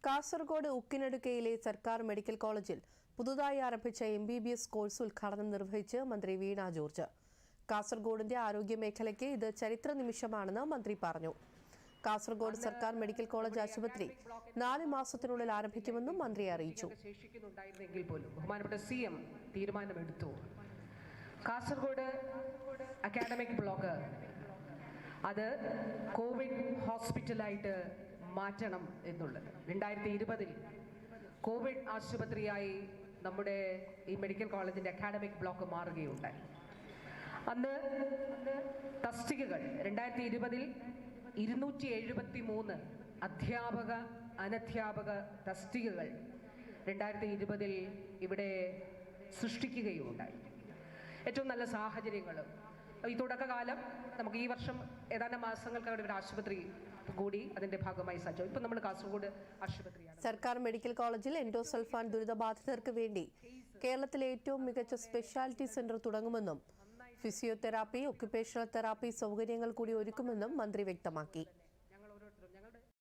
കാസർഗോഡ് ഉക്കിനടുക്കയിലെ സർക്കാർ മെഡിക്കൽ കോളേജിൽ പുതുതായി ആരംഭിച്ച MBBS കോഴ്സ് ഉദ്ഘാടനം നിർവഹിച്ച് മന്ത്രി വീണ ജോർജ്. കാസർഗോഡിന്റെ ആരോഗ്യ മേഖലയ്ക്ക് ഇത് ചരിത്ര നിമിഷമാണെന്ന് മന്ത്രി പറഞ്ഞു. കാസർഗോഡ് സർക്കാർ മെഡിക്കൽ കോളേജ് ആശുപത്രി 4 മാസത്തിനുള്ളിൽ ആരംഭിക്കുമെന്നും മന്ത്രി അറിയിച്ചു. ബഹുമാനപ്പെട്ട CM തീരുമാനമെടുത്തു. കാസർഗോഡ് അക്കാഡമിക് ബ്ലോക്ക് അത് കോവിഡ് ഹോസ്പിറ്റലായിട്ട് മാറ്റണം എന്നുള്ളത് 2020 കോവിഡ് ആശുപത്രിയായി നമ്മുടെ ഈ മെഡിക്കൽ കോളേജിന്റെ അക്കാഡമിക് ബ്ലോക്ക് മാറുകയുണ്ടായി. അന്ന് തസ്തികകൾ 2020 273 അധ്യാപക അനധ്യാപക തസ്തികകൾ 2020 ഇവിടെ സൃഷ്ടിക്കുകയുണ്ടായി. ഏറ്റവും നല്ല സാഹചര്യങ്ങളും ഈ തുടക്കകാലം നമുക്ക് ഈ വർഷം ഏതാനും മാസങ്ങൾക്കകം ഒരു ആശുപത്രി കൂടി അതിന്റെ ഭാഗമായി സജ്ജം. ഇപ്പം നമ്മൾ കാസർഗോഡ് ആശുപത്രിയാണ്. സർക്കാർ മെഡിക്കൽ കോളേജിൽ എൻഡോസൾഫാൻ ദുരിതബാധിതർക്ക് വേണ്ടി കേരളത്തിലെ ഏറ്റവും മികച്ച സ്പെഷ്യാലിറ്റി സെന്റർ തുടങ്ങുമെന്നും ഫിസിയോതെറാപ്പി, ഒക്യുപേഷണൽ തെറാപ്പി സൗകര്യങ്ങൾ കൂടി ഒരുക്കുമെന്നും മന്ത്രി വ്യക്തമാക്കി.